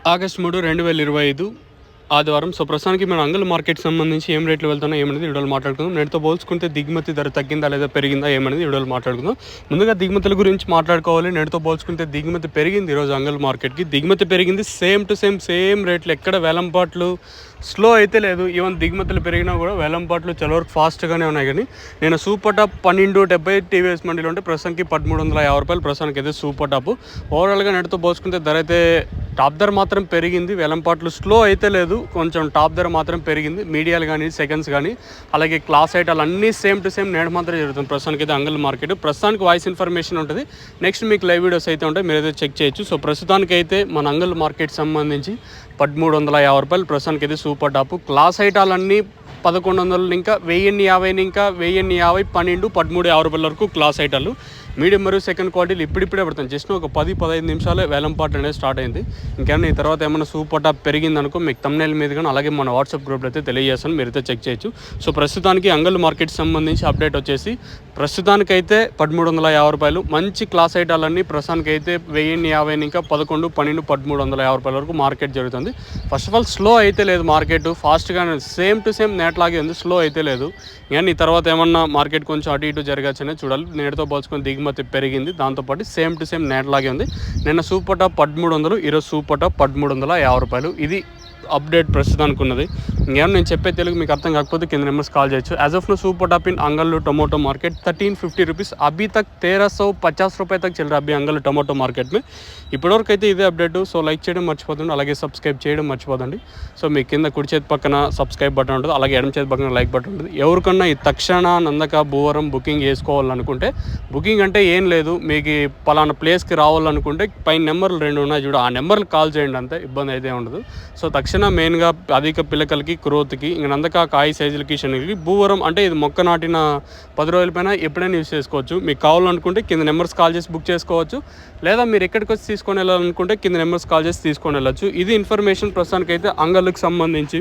August 3, 2025 ఆదివారం. So ప్రస్తుతానికి మన అంగల్ మార్కెట్ సంబంధించి ఏం రేట్లు వెళ్తున్నాయి ఏమనేది వీడియోలో మాట్లాడుకుందాం. నేటితో పోల్చుకుంటే దిగుమతి ధర తగ్గిందా లేదా పెరిగిందా ఏమనేది వీడియోలో మాట్లాడుకుందాం. ముందుగా దిగుమతుల గురించి మాట్లాడుకోవాలి. నేటితో పోల్చుకుంటే దిగుమతి పెరిగింది ఈరోజు అంగల్ మార్కెట్కి. దిగుమతి పెరిగింది సేమ్ టు సేమ్ రేట్లు. ఎక్కడ వేలంపాట్లు స్లో అయితే లేదు. ఈవెన్ దిగుమతులు పెరిగినా కూడా వేలంపాట్లు చాలా వరకు ఫాస్ట్గానే ఉన్నాయి. కానీ నేను సూపర్ టాప్ 1270 టీవీఎస్ మండీలో ఉంటే ప్రస్తుతానికి 1350 రూపాయలు ప్రస్తుతానికి అయితే సూపర్ టాప్. ఓవరాల్గా నేటితో పోల్చుకుంటే ధర అయితే టాప్ ధర మాత్రం పెరిగింది. వేలంపాట్లు స్లో అయితే లేదు, కొంచెం టాప్ ధర మాత్రం పెరిగింది. మీడియాలు కానీ సెకండ్స్ కానీ అలాగే క్లాస్ ఐటాలు అన్నీ సేమ్ టు సేమ్ నేడు మాత్రం జరుగుతుంది ప్రస్తుతానికి అయితే అంగల్ మార్కెట్. ప్రస్తుతానికి వాయిస్ ఇన్ఫర్మేషన్ ఉంటుంది, నెక్స్ట్ మీకు లైవ్ వీడియోస్ అయితే ఉంటాయి, మీరైతే చెక్ చేయొచ్చు. సో ప్రస్తుతానికి అయితే మన అంగల్ మార్కెట్ సంబంధించి 1350 రూపాయలు ప్రస్తుతానికి అయితే సూపర్ టాప్. క్లాస్ ఐటాలన్నీ 1100 ఇంకా 1050 ఇంకా 1050 12 1350 రూపాయల వరకు క్లాస్ ఐటాలు. మీడియం మరియు సెకండ్ క్వాలిటీలు ఇప్పుడిప్పుడే పడుతుంది. జస్ట్ ఒక 10-15 నిమిషాలే వేలంపాటు అనేది స్టార్ట్ అయింది. ఇంకేమైనా ఈ తర్వాత ఏమైనా సూపర్ టాప్ పెరిగిందనుకో మీకు థంబ్నెయిల్ మీద కానీ అలాగే మన వాట్సాప్ గ్రూప్లో అయితే తెలియజేస్తాను, మీరైతే చెక్ చేయొచ్చు. సో ప్రస్తుతానికి అంగల్ మార్కెట్ సంబంధించి అప్డేట్ వచ్చేసి ప్రస్తుతానికైతే 1350 రూపాయలు. మంచి క్లాస్ ఐటాలన్నీ ప్రస్తుతానికి అయితే 1050 ఇంకా 11 12 1350 రూపాయల వరకు మార్కెట్ జరుగుతుంది. ఫస్ట్ ఆఫ్ ఆల్ స్లో అయితే లేదు మార్కెట్, ఫాస్ట్గానే సేమ్ టు సేమ్ నేట్లాగే ఉంది, స్లో అయితే లేదు. కానీ ఈ తర్వాత ఏమన్నా మార్కెట్ కొంచెం అటు ఇటు జరగచ్చనే చూడాలి. నేటితో పోల్చుకొని దిగుమతి పెరిగింది, దాంతోపాటు సేమ్ టు సేమ్ నేట్లాగే ఉంది. నిన్న సూపర్ టాప్ 1300, ఈరోజు సూపర్ టాప్ 1350 రూపాయలు. ఇది అప్డేట్ ప్రస్తుతానికి ఉన్నది. ఇంకేమన్నా నేను చెప్పే తెలుగు మీకు అర్థం కాకపోతే కింద నెంబర్స్ కాల్ చేయొచ్చు. As of now super top इन अंगल टोमेटो मार्केट 1350 रुपीस अभी तक 1350 रुपये तक चल रहा है अभी अंगल टोमेटो मार्केट में. ఇప్పటివరకు అయితే ఇదే అప్డేట్. సో లైక్ చేయడం మర్చిపోతుంది, అలాగే సబ్స్క్రైబ్ చేయడం మర్చిపోదండి. సో మీ కింద కుడి చేతి పక్కన సబ్స్క్రైబ్ బటన్ ఉంటుంది, అలాగే ఎడమ చేతి పక్కన లైక్ బటన్ ఉంటుంది. ఎవరికన్నా ఈ తక్షణ నందక భూవరం బుకింగ్ చేసుకోవాలనుకుంటే, బుకింగ్ అంటే ఏం లేదు, మీకు పలానా ప్లేస్కి రావాలనుకుంటే పైన నెంబర్లు 2 ఉన్నాయి చూడు, ఆ నెంబర్కి కాల్ చేయండి, అంతే, ఇబ్బంది అయితే ఉండదు. సో తక్షణ మెయిన్గా అధిక పిల్లకలకి గ్రోత్కి ఇంక నందక కాయ సైజులకి శనగలకి భూవరం అంటే ఇది మొక్క నాటిన 10 రోజుల పైన ఎప్పుడైనా యూస్ చేసుకోవచ్చు. మీకు కావాలనుకుంటే కింద నెంబర్స్ కాల్ చేసి బుక్ చేసుకోవచ్చు, లేదా మీరు ఎక్కడికి వచ్చి తీసుకొని వెళ్ళాలనుకుంటే కింద నెంబర్స్ కాల్ చేసి తీసుకొని వెళ్ళచ్చు. ఇది ఇన్ఫర్మేషన్ ప్రస్తుతానికి అయితే అంగళ్ళకి సంబంధించి.